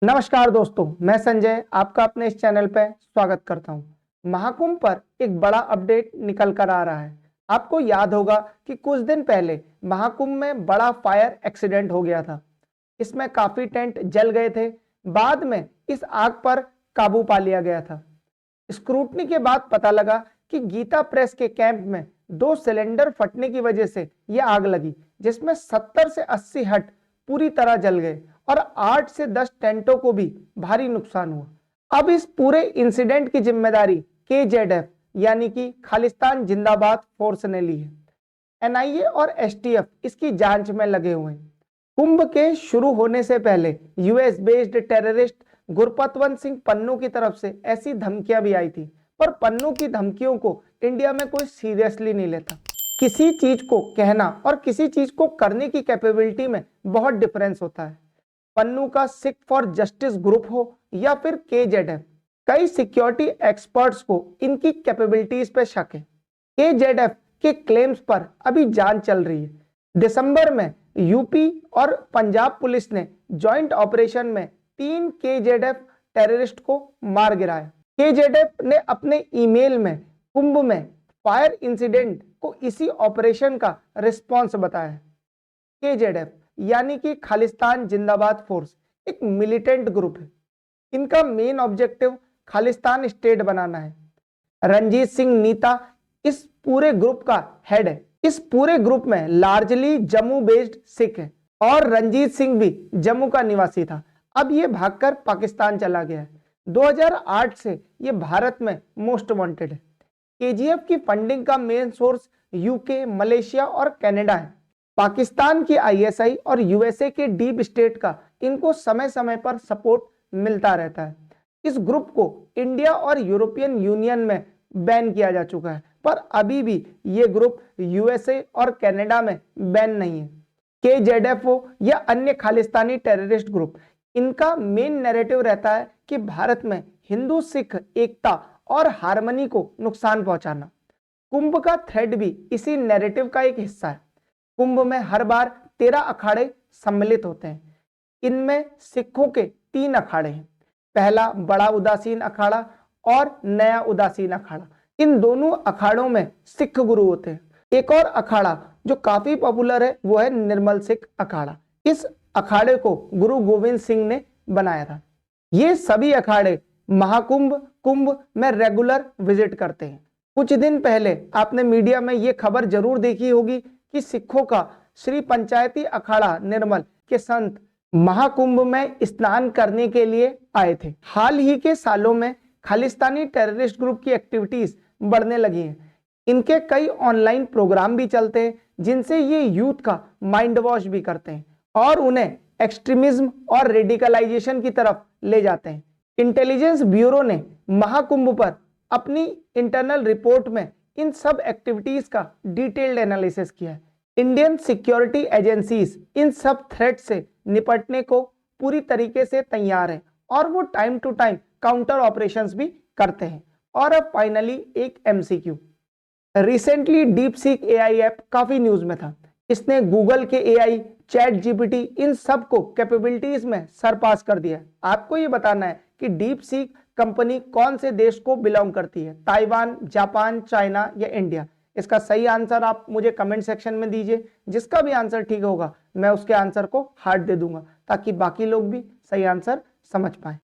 नमस्कार दोस्तों, मैं संजय आपका अपने इस चैनल पर स्वागत करता हूं। महाकुंभ पर एक बड़ा अपडेट निकल कर आ रहा है। आपको याद होगा कि कुछ दिन पहले महाकुंभ में बड़ा फायर एक्सीडेंट हो गया था। इसमें काफी टेंट जल गए थे। बाद में इस आग पर काबू पा लिया गया था। स्क्रूटनी के बाद पता लगा कि गीता प्रेस के कैंप में 2 सिलेंडर फटने की वजह से यह आग लगी, जिसमें 70 से 80 हट पूरी तरह जल गए और 8 से 10 टेंटों को भी भारी नुकसान हुआ। अब इस पूरे इंसिडेंट की जिम्मेदारी KZF यानी कि खालिस्तान जिंदाबाद फोर्स ने ली है। NIA और STF इसकी जांच में लगे हुए हैं। कुंभ के शुरू होने से पहले US based terrorist Gurpatwant Singh Pannu की तरफ से ऐसी धमकियां भी आई थी, पर पन्नू की धमकियों को इंडिया में कोई सीरियसली नहीं लेता। किसी चीज को कहना और किसी चीज को करने की कैपेबिलिटी में बहुत डिफरेंस होता है। पन्नू का सिख फॉर जस्टिस ग्रुप हो या फिर KZF, कई सिक्योरिटी एक्सपर्ट्स को इनकी कैपेबिलिटीज पे शक है। KZF के क्लेम्स पर अभी जांच चल रही है। दिसंबर में यूपी और पंजाब पुलिस ने जॉइंट ऑपरेशन में 3 KZF टेररिस्ट को मार गिराया। KZF ने अपने ईमेल में कुंभ में फायर इंसिडेंट को इसी ऑपरेशन का रिस्पॉन्स बताया है। KZF यानी कि खालिस्तान जिंदाबाद फोर्स एक मिलिटेंट ग्रुप है। इनका मेन ऑब्जेक्टिव खालिस्तान स्टेट बनाना है। रणजीत सिंह नीता इस पूरे ग्रुप का हेड है। इस पूरे ग्रुप में लार्जली जम्मू बेस्ड सिख है और रणजीत सिंह भी जम्मू का निवासी था। अब ये भागकर पाकिस्तान चला गया है। 2008 से ये भारत में मोस्ट वांटेड है। KGF की फंडिंग का मेन सोर्स यूके, मलेशिया और कनाडा है। पाकिस्तान की ISI और USA के डीप स्टेट का इनको समय समय पर सपोर्ट मिलता रहता है। इस ग्रुप को इंडिया और यूरोपियन यूनियन में बैन किया जा चुका है, पर अभी भी ये ग्रुप USA और कनाडा में बैन नहीं है। KZF हो या अन्य खालिस्तानी टेररिस्ट ग्रुप, इनका मेन नैरेटिव रहता है कि भारत में हिंदू सिख एकता और हार्मनी को नुकसान पहुंचाना। कुंभ का थ्रेड भी इसी नैरेटिव का एक हिस्सा है। कुंभ में हर बार 13 अखाड़े सम्मिलित होते हैं। इनमें सिखों के 3 अखाड़े हैं। पहला बड़ा उदासीन अखाड़ा और नया उदासीन अखाड़ा। इन दोनों अखाड़ों में सिख गुरु होते हैं। एक और अखाड़ा जो काफी पॉपुलर है वो है निर्मल सिख अखाड़ा। इस अखाड़े को गुरु गोविंद सिंह ने बनाया था। ये सभी अखाड़े महाकुंभ कुंभ में रेगुलर विजिट करते हैं। कुछ दिन पहले आपने मीडिया में ये खबर जरूर देखी होगी कि सिखों का श्री पंचायती अखाड़ा निर्मल के संत महाकुंभ में स्नान करने के लिए आए थे। हाल ही के सालों में खालिस्तानी टेररिस्ट ग्रुप की एक्टिविटीज बढ़ने लगी हैं। इनके कई ऑनलाइन प्रोग्राम भी चलते हैं जिनसे ये यूथ का माइंड वॉश भी करते हैं और उन्हें एक्सट्रीमिज्म और रेडिकलाइजेशन की तरफ ले जाते हैं। इंटेलिजेंस ब्यूरो ने महाकुंभ पर अपनी इंटरनल रिपोर्ट में इन सब एक्टिविटीज का डिटेल्ड एनालिसिस किया है। इंडियन सिक्योरिटी एजेंसीज इन सब थ्रेट से निपटने को पूरी तरीके से तैयार है और वो time to time counter operations भी करते हैं। और अब फाइनली एक MCQ। Recently DeepSeek AI app काफी न्यूज में था। इसने गूगल के AI, ChatGPT इन सब को कैपेबिलिटीज में सरपास कर दिया। आपको ये बताना है कि डीप सीक कंपनी कौन से देश को बिलोंग करती है, ताइवान, जापान, चाइना या इंडिया। इसका सही आंसर आप मुझे कमेंट सेक्शन में दीजिए। जिसका भी आंसर ठीक होगा मैं उसके आंसर को हार्ट दे दूंगा ताकि बाकी लोग भी सही आंसर समझ पाए।